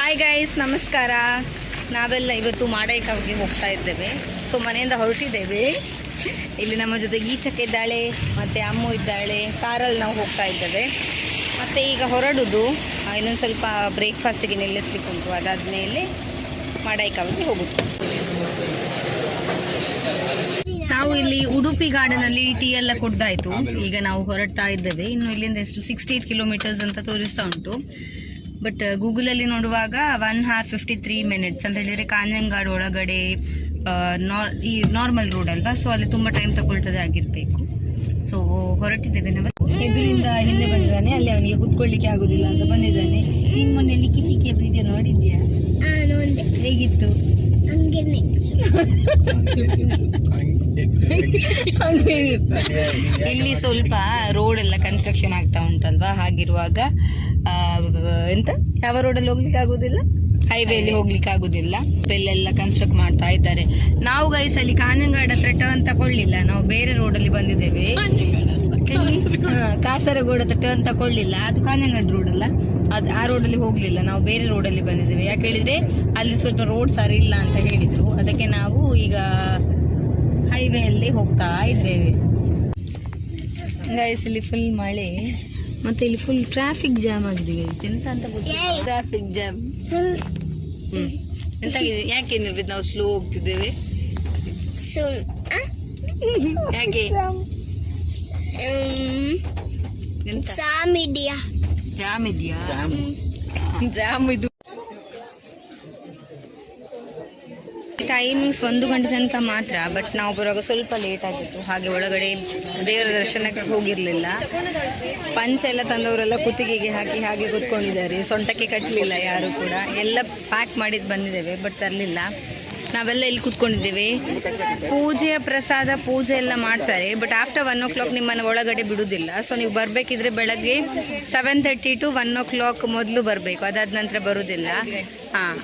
Hi guys, ನಮಸ್ಕಾರ. ನಾವೆಲ್ಲ ಇವತ್ತು ಮಾಡೈಕಾವಿಗೆ ಹೋಗ್ತಾ ಇದ್ದೇವೆ. ಸೊ ಮನೆಯಿಂದ ಹೊರಟಿದ್ದೇವೆ. ಇಲ್ಲಿ ನಮ್ಮ ಜೊತೆ ಈಚಕ್ಕೆ ಇದ್ದಾಳೆ, ಮತ್ತು ಅಮ್ಮು ಇದ್ದಾಳೆ. ಕಾರಲ್ಲಿ ನಾವು ಹೋಗ್ತಾ ಇದ್ದೇವೆ. ಮತ್ತು ಈಗ ಹೊರಡುದು ಇನ್ನೊಂದು ಸ್ವಲ್ಪ ಬ್ರೇಕ್ಫಾಸ್ಟಿಗೆ ನಿಲ್ಲಿಸ್ಲಿಕ್ಕುಂಟು. ಅದಾದಮೇಲೆ ಮಾಡೈಕಾವಿಗೆ ಹೋಗುತ್ತೆ. ನಾವು ಇಲ್ಲಿ ಉಡುಪಿ ಗಾರ್ಡನಲ್ಲಿ ಟೀ ಎಲ್ಲ ಕೊಡ್ದಾಯ್ತು. ಈಗ ನಾವು ಹೊರಡ್ತಾ ಇದ್ದೇವೆ. ಇನ್ನು ಇಲ್ಲಿಂದ ಎಷ್ಟು 68 ಕಿಲೋಮೀಟರ್ಸ್ ಅಂತ ತೋರಿಸ್ತಾ ಉಂಟು. ಬಟ್ ಗೂಗಲಲ್ಲಿ ನೋಡುವಾಗ 1 hour 53 minutes ಅಂತ ಹೇಳಿದರೆ ಕಾಂಜಂಗಾಡ್ ಒಳಗಡೆ ಈ ನಾರ್ಮಲ್ ರೋಡ್ ಅಲ್ವಾ, ಸೊ ಅಲ್ಲಿ ತುಂಬ ಟೈಮ್ ತಗೊಳ್ತದೆ ಆಗಿರಬೇಕು. ಸೊ ಹೊರಟಿದ್ದೇವೆ ನಾವು. ಎದುರಿಂದ ಹಿಂದೆ ಬಂದಿದ್ದಾನೆ, ಅಲ್ಲಿ ಅವನಿಗೆ ಕೂತ್ಕೊಳ್ಳಿಕ್ಕೆ ಆಗೋದಿಲ್ಲ ಅಂತ ಬಂದಿದ್ದಾನೆ. ನೀನು ಮೊನ್ನೆ ಲಿಕ್ಕಿ ಸಿಕ್ಕಿ ವಿಡಿಯೋ ನೋಡಿದ್ಯಾ? ಹೇಗಿತ್ತು? ಇಲ್ಲಿ ಸ್ವಲ್ಪ ರೋಡ್ ಎಲ್ಲ ಕನ್ಸ್ಟ್ರಕ್ಷನ್ ಆಗ್ತಾ ಉಂಟಲ್ವಾ, ಹಾಗಿರುವಾಗ ಎಂತ ಯಾವ ರೋಡಲ್ಲಿ ಹೋಗ್ಲಿಕ್ಕೆ ಆಗುದಿಲ್ಲ, ಹೈವೇಲಿ ಹೋಗ್ಲಿಕ್ಕೆ ಆಗುದಿಲ್ಲ. ಬೆಲ್ಲೆಲ್ಲ ಕನ್ಸ್ಟ್ರಕ್ಟ್ ಮಾಡ್ತಾ ಇದ್ದಾರೆ. ನಾವು ಗೈಸ್ ಅಲ್ಲಿ ಕಾಂಜಂಗಾಡ್ ಹತ್ರ ಟರ್ನ್ ತಕೊಳ್ಳಿಲ್ಲ, ನಾವು ಬೇರೆ ರೋಡಲ್ಲಿ ಬಂದಿದ್ದೇವೆ. ಕಾಸರಗೋಡು ಹತ್ರ ಟರ್ನ್ ತಕೊಳ್ಳಿಲ್ಲ, ಅದು ಕಾಂಜಂಗಾಡ್ ರೋಡ್ ಅಲ್ಲ, ಅದು ಆ ರೋಡಲ್ಲಿ ಹೋಗ್ಲಿಲ್ಲ. ನಾವು ಬೇರೆ ರೋಡಲ್ಲಿ ಬಂದಿದ್ದೇವೆ. ಯಾಕೆ ಹೇಳಿದ್ರೆ ಅಲ್ಲಿ ಸ್ವಲ್ಪ ರೋಡ್ ಸರಿ ಇಲ್ಲ ಅಂತ ಹೇಳಿದ್ರು. ಅದಕ್ಕೆ ನಾವು ಈಗ ಹೈವೇ ಅಲ್ಲಿ ಹೋಗ್ತಾ ಇದ್ದೇವೆ. ಗೈಸ್ ಇಲ್ಲಿ ಫುಲ್ ಮಳೆ, ಮತ್ತೆ ಇಲ್ಲಿ ಫುಲ್ ಟ್ರಾಫಿಕ್ ಜಾಮ್ ಆಗಿದೆ ಗೈಸ್. ಎಂತ ಅಂತ ಗೊತ್ತಿಲ್ಲ, ಟ್ರಾಫಿಕ್ ಜಾಮ್. ಎಂತಾಗಿದೆ? ಯಾಕೆ ನಿರ್ಬಿದ್ ನಾವು ಸ್ಲೋ ಹೋಗ್ತಿದ್ದೇವೆ? ಯಾಕೆ? ಜಾಮ್ ಇದೆಯಾ? ಜಾಮ್ ಇದು. ಟೈಮಿಂಗ್ಸ್ 1 ಗಂಟೆ ತನಕ ಮಾತ್ರ. ಬಟ್ ನಾವು ಬರುವಾಗ ಸ್ವಲ್ಪ ಲೇಟ್ ಆಗಿತ್ತು, ಹಾಗೆ ಒಳಗಡೆ ದೇವರ ದರ್ಶನಕ್ಕೆ ಹೋಗಿರ್ಲಿಲ್ಲ. ಪಂಚ ಎಲ್ಲ ತಂದವರೆಲ್ಲ ಕುತ್ತಿಗೆಗೆ ಹಾಕಿ ಹಾಗೆ ಕೂತ್ಕೊಂಡಿದ್ದಾರೆ. ಸೊಂಟಕ್ಕೆ ಕಟ್ಟಲಿಲ್ಲ ಯಾರು ಕೂಡ. ಎಲ್ಲ ಪ್ಯಾಕ್ ಮಾಡಿದ್ದು ಬಂದಿದ್ದೇವೆ, ಬಟ್ ತರಲಿಲ್ಲ. ನಾವೆಲ್ಲ ಇಲ್ಲಿ ಕೂತ್ಕೊಂಡಿದ್ದೇವೆ. ಪೂಜೆಯ ಪ್ರಸಾದ ಪೂಜೆ ಎಲ್ಲ ಮಾಡ್ತಾರೆ, ಬಟ್ ಆಫ್ಟರ್ 1 o'clock ನಿಮ್ಮನ್ನು ಒಳಗಡೆ ಬಿಡುವುದಿಲ್ಲ. ಸೊ ನೀವು ಬರಬೇಕಿದ್ರೆ ಬೆಳಗ್ಗೆ 7:30 to 1 o'clock ಮೊದಲು ಬರಬೇಕು, ಅದಾದ ನಂತರ ಬರುವುದಿಲ್ಲ.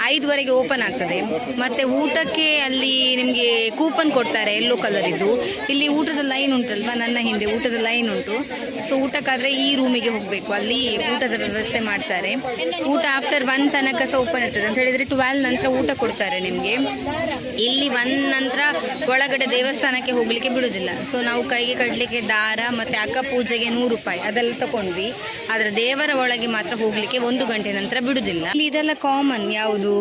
5ವರೆಗೆ ಓಪನ್ ಆಗ್ತದೆ. ಮತ್ತು ಊಟಕ್ಕೆ ಅಲ್ಲಿ ನಿಮಗೆ ಕೂಪನ್ ಕೊಡ್ತಾರೆ, ಯೆಲ್ಲೋ ಕಲರ್ ಇದ್ದು. ಇಲ್ಲಿ ಊಟದ ಲೈನ್ ಉಂಟಲ್ವಾ, ನನ್ನ ಹಿಂದೆ ಊಟದ ಲೈನ್ ಉಂಟು. ಸೊ ಊಟಕ್ಕಾದರೆ ಈ ರೂಮಿಗೆ ಹೋಗಬೇಕು, ಅಲ್ಲಿ ಊಟದ ವ್ಯವಸ್ಥೆ ಮಾಡ್ತಾರೆ. ಊಟ ಆಫ್ಟರ್ 1 ತನಕ ಸಹ ಓಪನ್ ಇರ್ತದೆ. ಅಂತ ಹೇಳಿದರೆ 12 ನಂತರ ಊಟ ಕೊಡ್ತಾರೆ ನಿಮಗೆ. ಇಲ್ಲಿ 1 ನಂತರ ಒಳಗಡೆ ದೇವಸ್ಥಾನಕ್ಕೆ ಹೋಗ್ಲಿಕ್ಕೆ ಬಿಡುವುದಿಲ್ಲ. ಸೊ ನಾವು ಕೈಗೆ ಕಟ್ಟಲಿಕ್ಕೆ ದಾರ ಮತ್ತು ಅಕ್ಕ ಪೂಜೆಗೆ 100 ರೂಪಾಯಿ ಅದೆಲ್ಲ ತಗೊಂಡ್ವಿ. ಆದರೆ ದೇವರ ಒಳಗೆ ಮಾತ್ರ ಹೋಗ್ಲಿಕ್ಕೆ 1 ಗಂಟೆ ನಂತರ ಬಿಡುವುದಿಲ್ಲ. ಇಲ್ಲಿ ಇದೆಲ್ಲ ಕಾಮನ್. ಯಾವುದು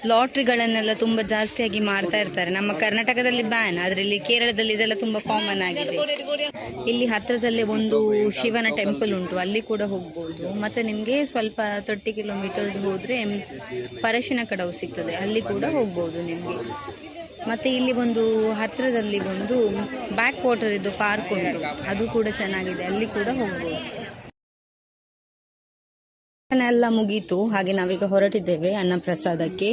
ಲಾಟ್ರಿಗಳನ್ನೆಲ್ಲ ತುಂಬ ಜಾಸ್ತಿಯಾಗಿ ಮಾಡ್ತಾ ಇರ್ತಾರೆ. ನಮ್ಮ ಕರ್ನಾಟಕದಲ್ಲಿ ಬ್ಯಾನ್, ಆದರೆ ಇಲ್ಲಿ ಕೇರಳದಲ್ಲಿ ಇದೆಲ್ಲ ತುಂಬ ಕಾಮನ್ ಆಗಿದೆ. ಇಲ್ಲಿ ಹತ್ರದಲ್ಲೇ ಒಂದು ಶಿವನ ಟೆಂಪಲ್ ಉಂಟು, ಅಲ್ಲಿ ಕೂಡ ಹೋಗ್ಬೋದು. ಮತ್ತು ನಿಮಗೆ ಸ್ವಲ್ಪ 30 ಕಿಲೋಮೀಟರ್ಸ್ ಹೋದರೆ ಪರಶಿನ ಕಡವು ಸಿಗ್ತದೆ, ಅಲ್ಲಿ ಕೂಡ ಹೋಗ್ಬೋದು ನಿಮಗೆ. ಮತ್ತು ಇಲ್ಲಿ ಒಂದು ಹತ್ತಿರದಲ್ಲಿ ಒಂದು ಬ್ಯಾಕ್ ವಾಟರ್ ಇದ್ದು ಪಾರ್ಕ್ ಉಂಟು, ಅದು ಕೂಡ ಚೆನ್ನಾಗಿದೆ, ಅಲ್ಲಿ ಕೂಡ ಹೋಗ್ಬೋದು. ಎಲ್ಲ ಮುಗೀತು, ಹಾಗೆ ನಾವೀಗ ಹೊರಟಿದ್ದೇವೆ ಅನ್ನಪ್ರಸಾದಕ್ಕೆ.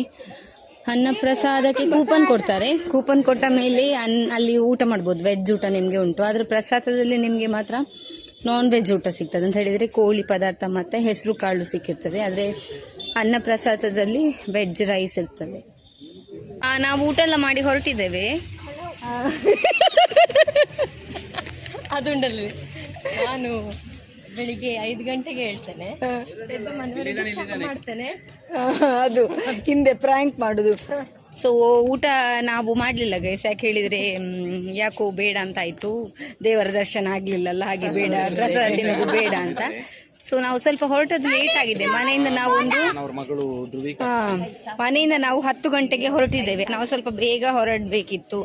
ಅನ್ನಪ್ರಸಾದಕ್ಕೆ ಕೂಪನ್ ಕೊಡ್ತಾರೆ. ಕೂಪನ್ ಕೊಟ್ಟ ಮೇಲೆ ಅಲ್ಲಿ ಊಟ ಮಾಡ್ಬೋದು, ವೆಜ್ ಊಟ ನಿಮಗೆ ಉಂಟು. ಆದರೆ ಪ್ರಸಾದದಲ್ಲಿ ನಿಮಗೆ ಮಾತ್ರ ನಾನ್ ವೆಜ್ ಊಟ ಸಿಗ್ತದೆ. ಅಂತ ಹೇಳಿದರೆ ಕೋಳಿ ಪದಾರ್ಥ ಮತ್ತು ಹೆಸರು ಕಾಳು ಸಿಕ್ಕಿರ್ತದೆ. ಆದರೆ ಅನ್ನಪ್ರಸಾದದಲ್ಲಿ ವೆಜ್ ರೈಸ್ ಇರ್ತದೆ. ನಾವು ಊಟ ಎಲ್ಲ ಮಾಡಿ ಹೊರಟಿದ್ದೇವೆ. ಅದುಂಡಲ್ಲಿ ನಾನು ಬೆಳಿಗ್ಗೆ 5 ಗಂಟೆಗೆ ಹೇಳ್ತೇನೆ, ಮಾಡ್ತೇನೆ. ಅದು ಹಿಂದೆ ಪ್ರ್ಯಾಂಕ್ ಮಾಡುದು. ಸೊ ಊಟ ನಾವು ಮಾಡಲಿಲ್ಲ ಗೈಸ್. ಯಾಕೆ ಹೇಳಿದರೆ ಯಾಕೋ ಬೇಡ ಅಂತ ಆಯಿತು, ದೇವರ ದರ್ಶನ ಆಗಲಿಲ್ಲಲ್ಲ, ಹಾಗೆ ಬೇಡ, ಪ್ರಸಾದ ದಿನವೂ ಬೇಡ ಅಂತ. ಸೊ ನಾವು ಸ್ವಲ್ಪ ಹೊರಟದ್ದು ಲೇಟ್ ಆಗಿದೆ. ಮನೆಯಿಂದ ನಾವು 10 ಗಂಟೆಗೆ ಹೊರಟಿದ್ದೇವೆ. ನಾವು ಸ್ವಲ್ಪ ಬೇಗ ಹೊರಡಬೇಕಿತ್ತು.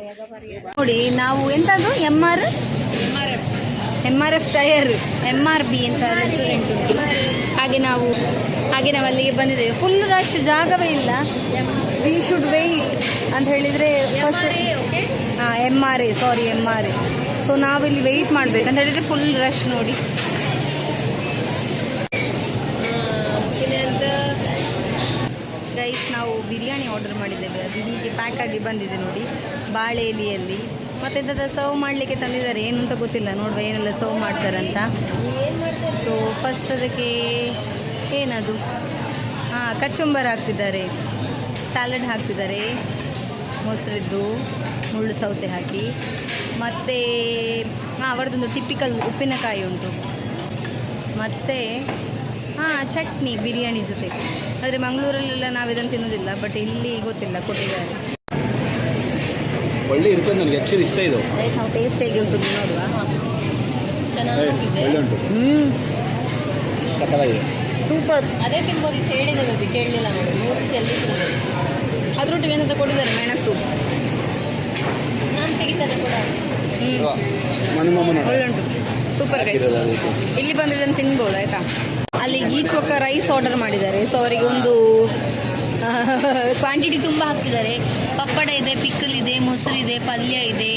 ನೋಡಿ, ನಾವು ಎಂತದು MRF ಟೈರ್, MRB ಅಂತ ರೆಸ್ಟೋರೆಂಟ್ ಉಂಟು. ಹಾಗೆ ನಾವು ಅಲ್ಲಿಗೆ ಬಂದಿದ್ದೇವೆ. ಫುಲ್ ರಶ್, ಜಾಗವೇ ಇಲ್ಲ. ವಿ ಶುಡ್ ವೆಯ್ಟ್ ಅಂತ ಹೇಳಿದರೆ MRA. ಸೊ ನಾವಿಲ್ಲಿ ವೆಯ್ಟ್ ಮಾಡಬೇಕಂತ ಹೇಳಿದರೆ ಫುಲ್ ರಶ್. ನೋಡಿ, ಗೈಸ್ ನಾವು ಬಿರಿಯಾನಿ ಆರ್ಡರ್ ಮಾಡಿದ್ದೇವೆ. ಅದು ಹೀಗೆ ಪ್ಯಾಕ್ ಆಗಿ ಬಂದಿದೆ ನೋಡಿ, ಬಾಳೆ ಎಲೆಯಲ್ಲಿ. ಮತ್ತು ಇಂಥದ್ದು ಸರ್ವ್ ಮಾಡಲಿಕ್ಕೆ ತಂದಿದ್ದಾರೆ, ಏನು ಅಂತ ಗೊತ್ತಿಲ್ಲ. ನೋಡುವ ಏನೆಲ್ಲ ಸರ್ವ್ ಮಾಡ್ತಾರಂತ. ಸೊ ಫಸ್ಟ್ ಅದಕ್ಕೆ ಏನದು ಕಚುಂಬರ್ ಹಾಕ್ತಿದ್ದಾರೆ, ಸ್ಯಾಲಡ್ ಹಾಕ್ತಿದ್ದಾರೆ, ಮೊಸರಿದ್ದು ಮುಳ್ಳು ಸೌತೆ ಹಾಕಿ. ಮತ್ತು ಅವರದೊಂದು ಟಿಪಿಕಲ್ ಉಪ್ಪಿನಕಾಯಿ ಉಂಟು. ಮತ್ತು ಚಟ್ನಿ ಬಿರಿಯಾನಿ ಜೊತೆ. ಆದರೆ ಮಂಗಳೂರಲ್ಲೆಲ್ಲ ನಾವು ಇದನ್ನು ತಿನ್ನೋದಿಲ್ಲ, ಬಟ್ ಇಲ್ಲಿ ಗೊತ್ತಿಲ್ಲ ಕೊಟ್ಟಿದ್ದಾರೆ. ಒಳ್ಳೆ ಇರ್ತದೆ, ನನಗೆ ಆ್ಯಕ್ಚುಲಿ ಇಷ್ಟ ಇದು. ನಾವು ಟೇಸ್ಟ್ ಹೇಗೆ ಉಂಟು ನೋಡುವ. ಚೆನ್ನಾಗಿದೆ. ಒಳ್ಳೆ ಉಂಟು, ಸಕ್ಕತ್ತಾಗಿದೆ, ಸೂಪರ್. ಅದೇ ತಿನ್ಬೋದಿತ್ತು, ಹೇಳಿದೆ ಬೇಬಿ, ಕೇಳಲಿಲ್ಲ ನೋಡಿ. ನೂಡಲ್ಸ್ ಎಲ್ಲಿ ತಿನ್ಬೋದು. ಅದರೊಟ್ಟಿಗೆ ಏನಂತ ಕೊಟ್ಟಿದ್ದಾರೆ, ಮೆಣಸು. ನಾನು ತೆಗಿತದೆ ಕೂಡ. ಒಳ್ಳೆ ಉಂಟು, ಸೂಪರ್ ಗೈಸ್. ಇಲ್ಲಿ ಬಂದಿದ್ದನ್ನು ತಿನ್ಬೋದು ಆಯಿತಾ. ಅಲ್ಲಿ ಗೀಚೊಕ್ಕ ರೈಸ್ ಆರ್ಡರ್ ಮಾಡಿದ್ದಾರೆ. ಸೊ ಅವರಿಗೆ ಒಂದು ಕ್ವಾಂಟಿಟಿ ತುಂಬ ಹಾಕ್ತಿದ್ದಾರೆ. ಪಪ್ಪಡ ಇದೆ, ಪಿಕ್ಕಲ್ ಇದೆ, ಮೊಸರು ಇದೆ, ಪಲ್ಯ ಇದೆ.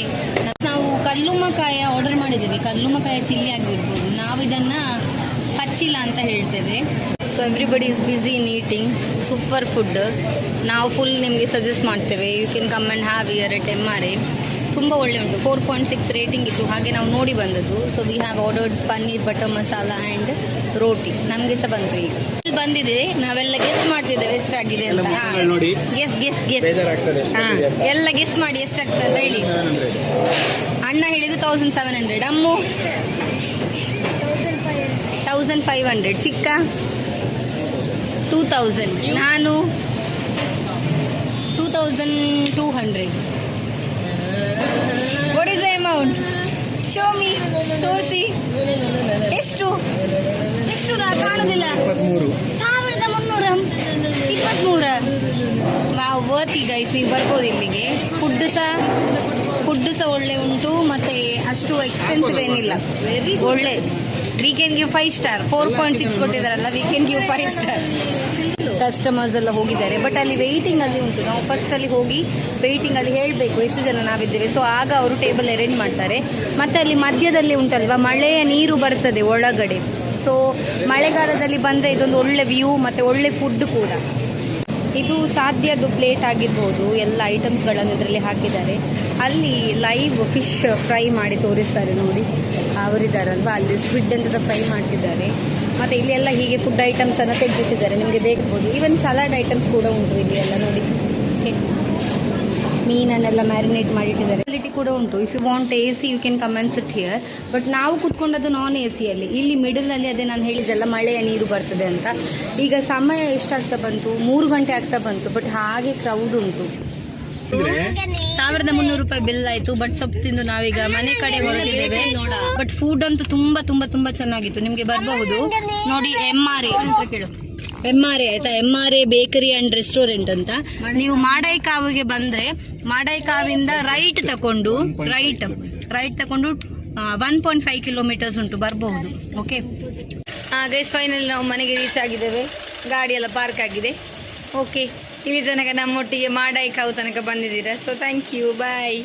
ನಾವು ಕಲ್ಲುಮ್ಮಕಾಯ ಆರ್ಡರ್ ಮಾಡಿದ್ದೇವೆ. ಕಲ್ಲುಮ್ಮಕಾಯ ಚಿಲ್ಲಿ ಆಗಿರ್ಬೋದು, ನಾವು ಇದನ್ನು ಪಚ್ಚಿಲ್ಲ ಅಂತ ಹೇಳ್ತೇವೆ. So everybody is busy in eating. Super food. ನಾವು ಫುಲ್ ನಿಮಗೆ ಸಜೆಸ್ಟ್ ಮಾಡ್ತೇವೆ. You can come and have here at MRA. ತುಂಬ ಒಳ್ಳೆ ಉಂಟು. 4.6 ರೇಟಿಂಗ್ ಇತ್ತು, ಹಾಗೆ ನಾವು ನೋಡಿ ಬಂದದ್ದು. So we have ordered paneer butter masala and roti. ನಮಗೆ ಸಹ ಬಂತು. ಈಗ ಇಲ್ಲಿ ಬಂದಿದೆ, ನಾವೆಲ್ಲ ಗೆಸ್ ಮಾಡ್ತಿದ್ದೇವೆ ಎಷ್ಟಾಗಿದೆ ಅಂತ. ನೋಡಿ, ಗೆಸ್ ಹಾಂ, ಎಲ್ಲ ಗೆಸ್ ಮಾಡಿ ಎಷ್ಟಾಗ್ತದೆ ಅಂತ ಹೇಳಿ. ಅಣ್ಣ ಹೇಳಿದ್ದು 1700, ಅಮ್ಮು 1500, ಚಿಕ್ಕ 2000, ನಾನು 2200. What is the amount? Show me, ತೋರಿಸಿ. ಎಷ್ಟು ಕಾಣುದಿಲ್ಲ. 1323. ವರ್ತಿ ಗೈಸ್, ನೀವು ಬರ್ಬೋದು ಇಲ್ಲಿಗೆ. ಫುಡ್ ಸಹ ಒಳ್ಳೆ ಉಂಟು, ಮತ್ತೆ ಅಷ್ಟು ಎಕ್ಸ್ಪೆನ್ಸಿವ್ ಏನಿಲ್ಲ. ಒಳ್ಳೆ. We can give 5 star. 4.6 ಕೊಟ್ಟಿದ್ದಾರಲ್ಲ, we can give 5 star. Customers ಎಲ್ಲ ಹೋಗಿದ್ದಾರೆ, ಬಟ್ ಅಲ್ಲಿ ವೆಯ್ಟಿಂಗ್ ಅಲ್ಲಿ ಉಂಟು. ನಾವು ಫಸ್ಟ್ ಅಲ್ಲಿ ಹೋಗಿ ವೆಯ್ಟಿಂಗ್ ಅಲ್ಲಿ ಹೇಳಬೇಕು ಎಷ್ಟು ಜನ ನಾವಿದ್ದೇವೆ. ಸೊ ಆಗ ಅವರು ಟೇಬಲ್ ಅರೇಂಜ್ ಮಾಡ್ತಾರೆ. ಮತ್ತೆ ಅಲ್ಲಿ ಮಧ್ಯದಲ್ಲಿ ಉಂಟಲ್ವಾ, ಮಳೆಯ ನೀರು ಬರ್ತದೆ ಒಳಗಡೆ. ಸೊ ಮಳೆಗಾಲದಲ್ಲಿ ಬಂದರೆ ಇದೊಂದು ಒಳ್ಳೆ ವ್ಯೂ ಮತ್ತು ಒಳ್ಳೆ ಫುಡ್ ಕೂಡ. ಇದು ಸಾಧ್ಯದ್ದು ಪ್ಲೇಟ್ ಆಗಿರ್ಬೋದು. ಎಲ್ಲ ಐಟಮ್ಸ್ಗಳನ್ನು ಇದರಲ್ಲಿ ಹಾಕಿದ್ದಾರೆ. ಅಲ್ಲಿ ಲೈವ್ ಫಿಶ್ ಫ್ರೈ ಮಾಡಿ ತೋರಿಸ್ತಾರೆ ನೋಡಿ, ಅವರಿದ್ದಾರಲ್ವಾ ಅಲ್ಲಿ ಸ್ಕ್ವಿಡ್ ಅಂತ ಫ್ರೈ ಮಾಡ್ತಿದ್ದಾರೆ. ಮತ್ತು ಇಲ್ಲಿ ಎಲ್ಲ ಹೀಗೆ ಫುಡ್ ಐಟಮ್ಸನ್ನು ತೆಗೆದಿಟ್ಟಿದ್ದಾರೆ, ನಿಮಗೆ ಬೇಕಾಗ್ಬೋದು. ಈವನ್ ಸಲಾಡ್ ಐಟಮ್ಸ್ ಕೂಡ ಉಂಟು ಇಲ್ಲಿ ಎಲ್ಲ ನೋಡಿ. ಓಕೆ, ಮೀನನ್ನೆಲ್ಲ ಮ್ಯಾರಿನೇಟ್ ಮಾಡಿಟ್ಟಿದ್ದಾರೆ. ಕ್ವಾಲಿಟಿ ಕೂಡ ಉಂಟು. If you want AC you can come and sit here. But ನಾವು ಕೂತ್ಕೊಂಡದ್ದು ನಾನ್ AC ಅಲ್ಲಿ. ಇಲ್ಲಿ ಮಿಡಲ್ನಲ್ಲಿ ಅದೇ ನಾನು ಹೇಳಿದ್ದೆಲ್ಲ ಮಳೆಯ ನೀರು ಬರ್ತದೆ ಅಂತ. ಈಗ ಸಮಯ ಎಷ್ಟಾಗ್ತಾ ಬಂತು, 3 ಗಂಟೆ ಆಗ್ತಾ ಬಂತು. ಬಟ್ ಹಾಗೆ ಕ್ರೌಡ್ ಉಂಟು. 1300 ರೂಪಾಯಿ ಬಿಲ್ ಆಯಿತು. ಬಟ್ ಸ್ವಲ್ಪ ತಿಂದು ನಾವೀಗ ಮನೆ ಕಡೆ ಹೊರಟಿದ್ದೇವೆ. ಬಟ್ ಫುಡ್ ಅಂತೂ ತುಂಬ ತುಂಬ ತುಂಬ ಚೆನ್ನಾಗಿತ್ತು. ನಿಮಗೆ ಬರಬಹುದು ನೋಡಿ. MRA ಅಂತ ಕೇಳು, MRA ಆಯ್ತಾ, MRA ಬೇಕರಿ ಆ್ಯಂಡ್ ರೆಸ್ಟೋರೆಂಟ್ ಅಂತ. ನೀವು ಮಾಡೈಕಾವಿಗೆ ಬಂದರೆ ಮಾಡೈಕಾವಿಂದ ರೈಟ್ ತಗೊಂಡು 1.5 ಕಿಲೋಮೀಟರ್ಸ್ ಉಂಟು, ಬರಬಹುದು. ಓಕೆ ಗೈಸ್, ಫೈನಲ್ ನಾವು ಮನೆಗೆ ರೀಚ್ ಆಗಿದ್ದೇವೆ. ಗಾಡಿ ಎಲ್ಲ ಪಾರ್ಕ್ ಆಗಿದೆ. ಓಕೆ, ಇಲ್ಲಿ ತನಕ ನಮ್ಮೊಟ್ಟಿಗೆ ಮಾಡೈಕಾವು ತನಕ ಬಂದಿದ್ದೀರಾ. So thank you, bye.